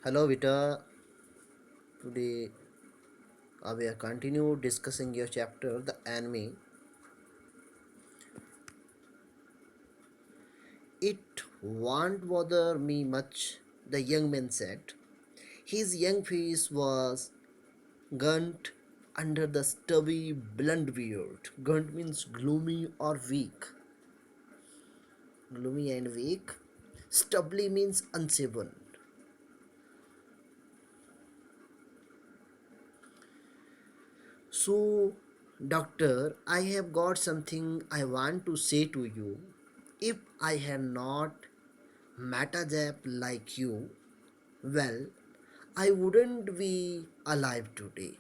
Hello, Vita. Today we are continue discussing your chapter, the enemy. It won't bother me much, the young man said. His young face was gaunt under the stubby, blunt beard. Gaunt means gloomy or weak. Gloomy and weak. Stubbly means unshaven. So, doctor, I have got something I want to say to you. If I had not met a Jap like you, well, I wouldn't be alive today.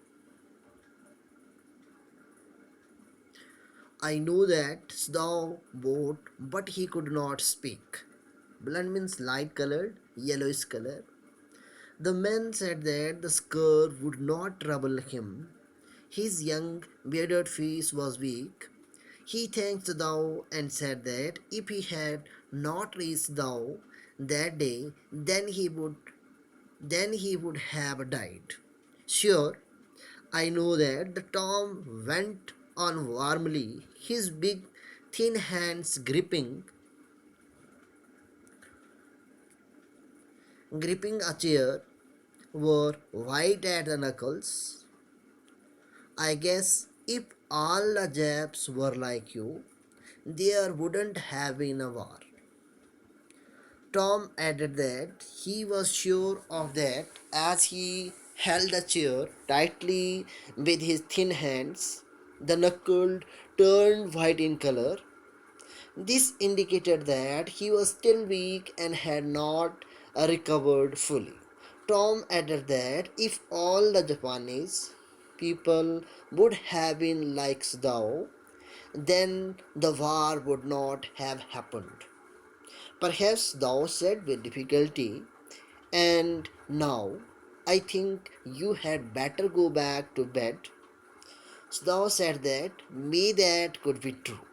I know that thou boat, but he could not speak. Blood means light colored, yellowish color. The man said that the scar would not trouble him. His young, bearded face was weak. He thanked thou and said that if he had not reached thou that day, then he would have died. Sure, I know that the Tom went on warmly, his big thin hands gripping a chair, were white at the knuckles. I guess if all the Japs were like you, there wouldn't have been a war. Tom added that he was sure of that as he held the chair tightly with his thin hands. The knuckle turned white in color. This indicated that he was still weak and had not recovered fully. Tom added that if all the Japanese people would have been like thou, then the war would not have happened. Perhaps thou said with difficulty, and now I think you had better go back to bed. Thou said that may that could be true.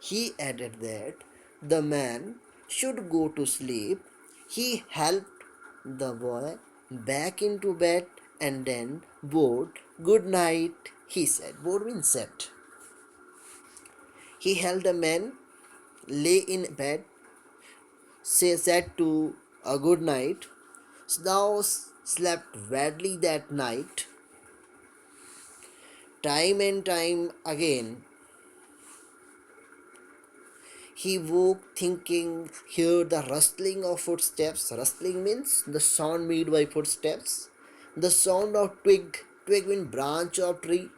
He added that the man should go to sleep. He helped the boy back into bed and then bowed good night, he said. Bowed means said. He held the man, lay in bed, said to a good night. Thou slept badly that night. Time and time again he woke thinking, heard the rustling of footsteps. Rustling means the sound made by footsteps. The sound of twig means branch of tree,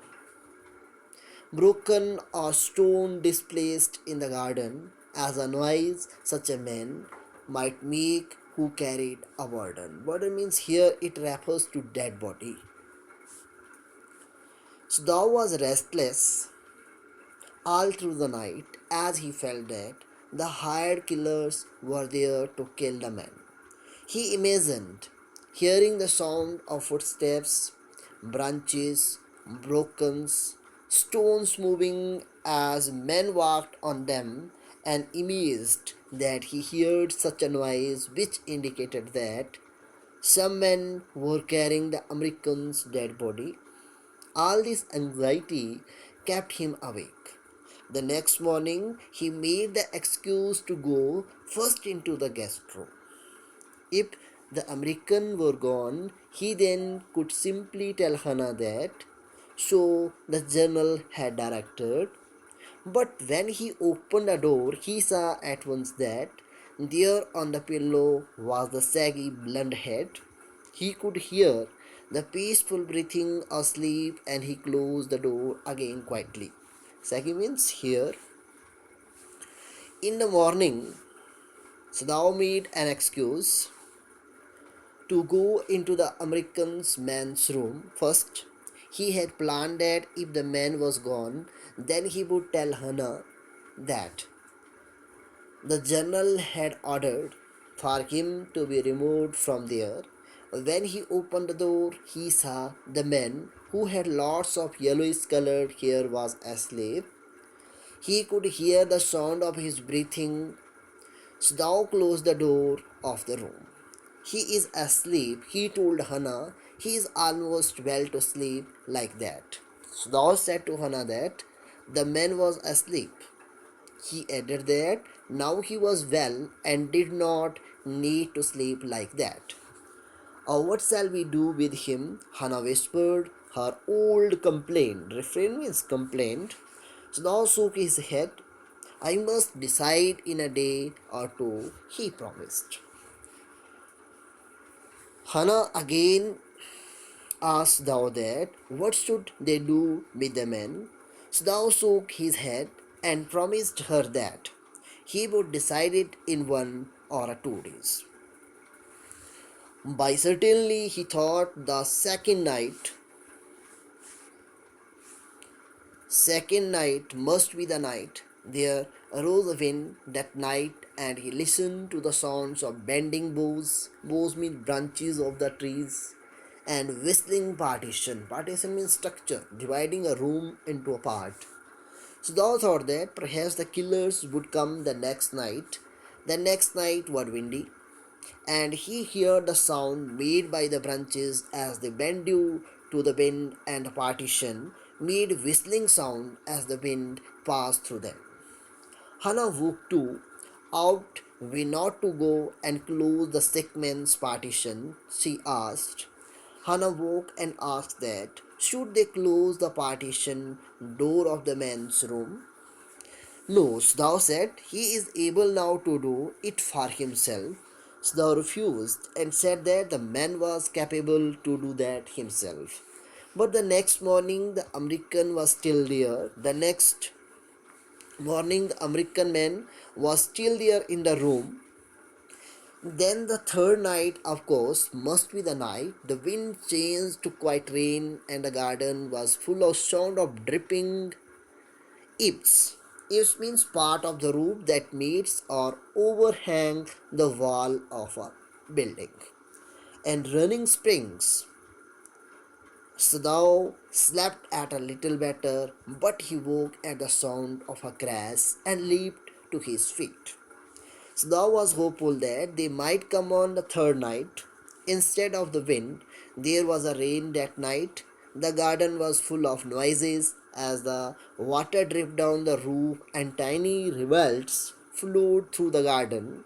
broken or stone displaced in the garden, as a noise such a man might make who carried a burden. Burden means here it refers to dead body. So thou was restless all through the night as he felt that the hired killers were there to kill the man. He imagined hearing the sound of footsteps, branches, broken stones moving as men walked on them, and amazed that he heard such a noise which indicated that some men were carrying the American's dead body. All this anxiety kept him awake. The next morning, he made the excuse to go first into the guest room. If the American were gone, he then could simply tell Hannah that, so the general had directed. But when he opened the door, he saw at once that there on the pillow was the saggy blonde head. He could hear the peaceful breathing asleep, and he closed the door again quietly. Saggy means here. In the morning, Sadao made an excuse to go into the American's man's room. First, he had planned that if the man was gone, then he would tell Hannah that the general had ordered for him to be removed from there. When he opened the door, he saw the man who had lots of yellowish colored hair was asleep. He could hear the sound of his breathing. Sadao closed the door of the room. He is asleep. He told Hannah he is almost well to sleep like that. So thou said to Hannah that the man was asleep. He added that now he was well and did not need to sleep like that. What shall we do with him? Hannah whispered her old complaint. Refrain means complaint. So thou shook his head. I must decide in a day or two, he promised. Hannah again asked thou that what should they do with the man? So thou shook his head and promised her that he would decide it in 1 or 2 days. By certainly he thought the second night must be the night. There arose a wind that night, and he listened to the sounds of bending boughs. Boughs mean branches of the trees, and whistling partition. Partition means structure, dividing a room into a part. So thou thought that perhaps the killers would come the next night. The next night was windy, and he heard the sound made by the branches as they bent due to the wind, and the partition made whistling sound as the wind passed through them. Hannah woke too. Ought we not to go and close the sick man's partition? She asked. Hannah woke and asked that should they close the partition door of the man's room? No, thou said, he is able now to do it for himself. Thou refused and said that the man was capable to do that himself. But the next morning the American was still there. The next morning the American man was still there in the room. Then the third night, of course, must be the night. The wind changed to quiet rain, and the garden was full of sound of dripping eaves. Eaves means part of the roof that meets or overhang the wall of a building. And running springs. So thou slept at a little better, but he woke at the sound of a crash and leaped to his feet. So thou was hopeful that they might come on the third night. Instead of the wind, there was a rain that night. The garden was full of noises as the water dripped down the roof and tiny rivulets flowed through the garden.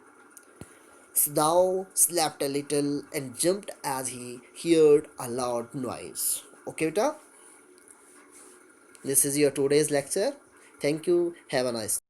So thou slept a little and jumped as he heard a loud noise. Okay, beta? This is your today's lecture. Thank you. Have a nice day.